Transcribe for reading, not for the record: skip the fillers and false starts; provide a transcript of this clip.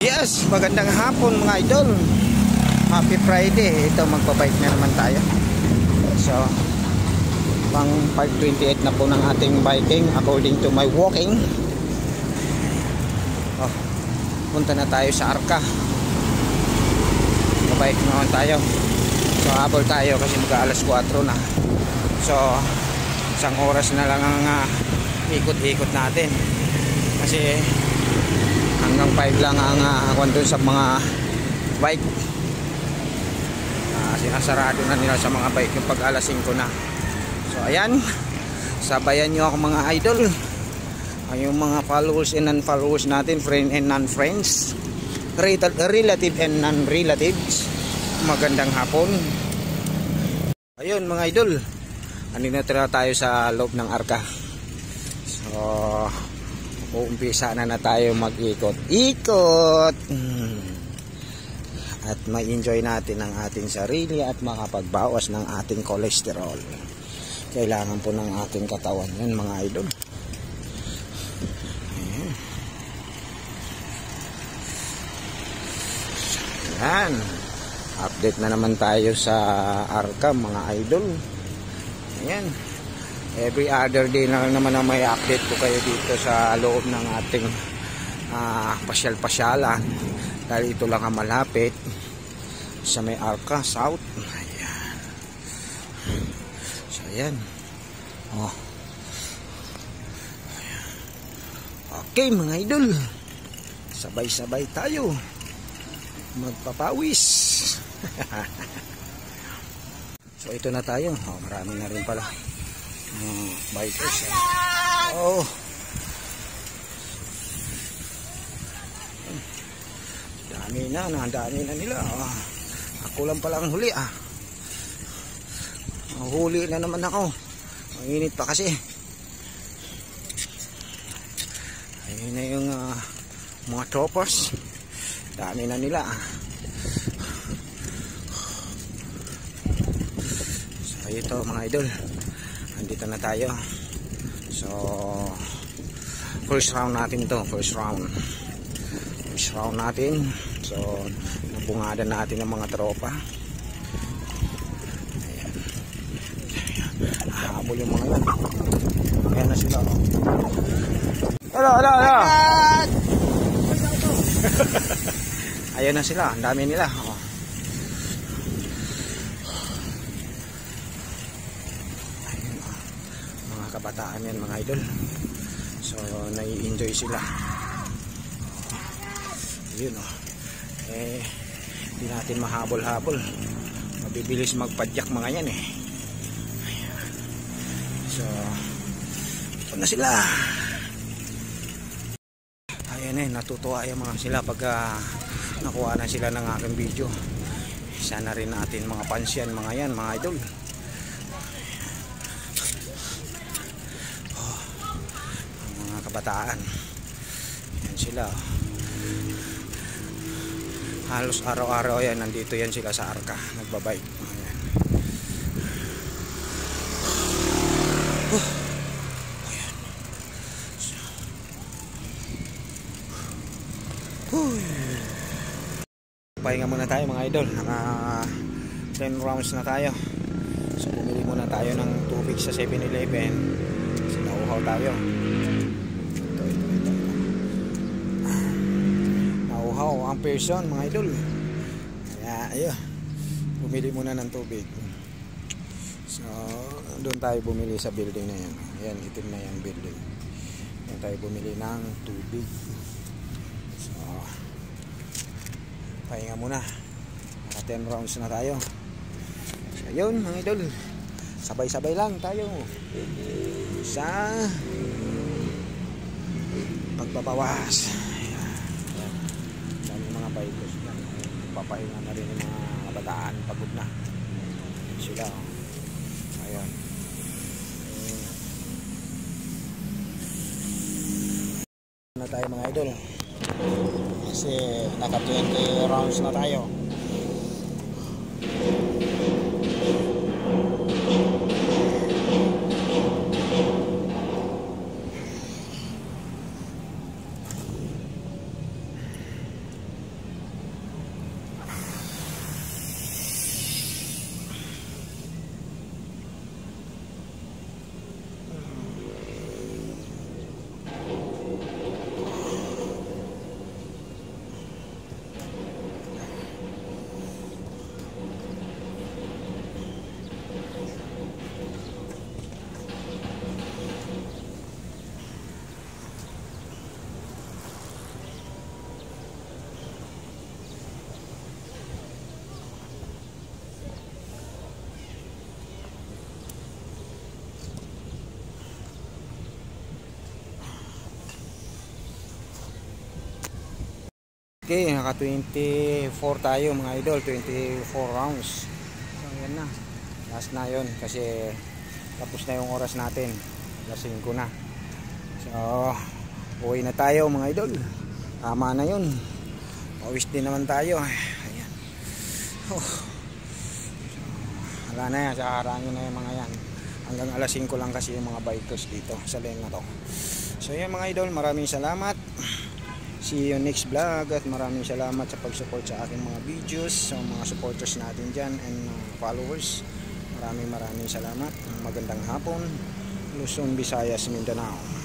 Yes, magandang hapon mga idol. Happy Friday. Ito, magbabike na naman tayo. So, pang 5:28 na po ng ating biking according to my walking. Oh, punta na tayo sa Arca. Magbabike naman tayo. So, habol tayo kasi mag-alas 4 na. So, isang oras na lang ang ikot-ikot natin. Kasi hanggang 5 lang ang doon sa mga bike. Sinasarado na nila sa mga bike yung pag alas 5 na. So ayan, sabayan nyo ako mga idol, yung mga followers and non-followers natin, friend and non-friends, relative and non-relatives. Magandang hapon. Ayun mga idol, andito na tayo sa loob ng Arca. So uumpisa na tayo mag-ikot-ikot at ma-enjoy natin ang ating sarili at makapagbawas ng ating cholesterol. Kailangan po ng ating katawan yan mga idol. Ayan, update na naman tayo sa Arca mga idol. Ayan, every other day na lang naman na may update ko kayo dito sa loob ng ating pasyal-pasyalan, dahil ito lang ang malapit sa may Arca South. Ayan. So ayan. Oh. Ayan. Okay mga idol, sabay-sabay tayo magpapawis. So ito na tayo. Marami na rin pala bikers. Oh. Dami na nila. Ako lang pala ang huli. Huli na naman ako. Ang init pa kasi. Ayun na yung mga tropas. Dami na nila. So ito mga idol, andito na tayo. So first round natin to. First round natin. So nabungada natin ng mga tropa. Ayan. Habol yung mga yan. Ayan na sila. Hello. Ayan na sila. Ang dami nila. Ayan, mga kabataan yan mga idol. So nai-enjoy sila. Yun hindi natin mahabol-habol, mabibilis magpadyak mga yan Ayan. So ito na sila. Ayan natutuwa yung mga sila pag nakuha na sila ng aking video. Sana rin natin mga pansyan mga yan mga idol. Ang mga kabataan yan sila. Halos araw-araw yan, nandito yan sila sa Arca, nagbabike. Ayan. Ayan. Pahinga muna tayo mga idol. Naka 10 rounds na tayo. So bumili muna tayo ng tubig sa 7-Eleven. Kasi nauhaw tayo. Ang person mga idol. Kaya ayun, bumili muna ng tubig. So doon tayo bumili sa building na yan. Ayan, itim na yung building. Doon tayo bumili ng tubig. So pahinga muna. Naka 10 rounds na tayo. So ayun mga idol, sabay-sabay lang tayo sa pagbabawas. Bikers na papahinga na rin yung mga kabataan, pagod na sila. Ayan na tayo mga idol kasi naka 20 rounds na tayo. Okay, naka 24 tayo mga idol, 24 rounds. So yan na, last na yun kasi tapos na yung oras natin, alas 5 na. So uwi na tayo mga idol, tama na yun, pawis din naman tayo. Ayan. Wala na yan, sa harangin na yung mga yan. Hanggang alas 5 lang kasi yung mga bikers dito sa lane na to. So yan mga idol, maraming salamat. See you next vlog at maraming salamat sa pag-support sa aking mga videos, sa mga supporters natin dyan and followers. Maraming salamat. Magandang hapon, Luzon, Visayas, Mindanao.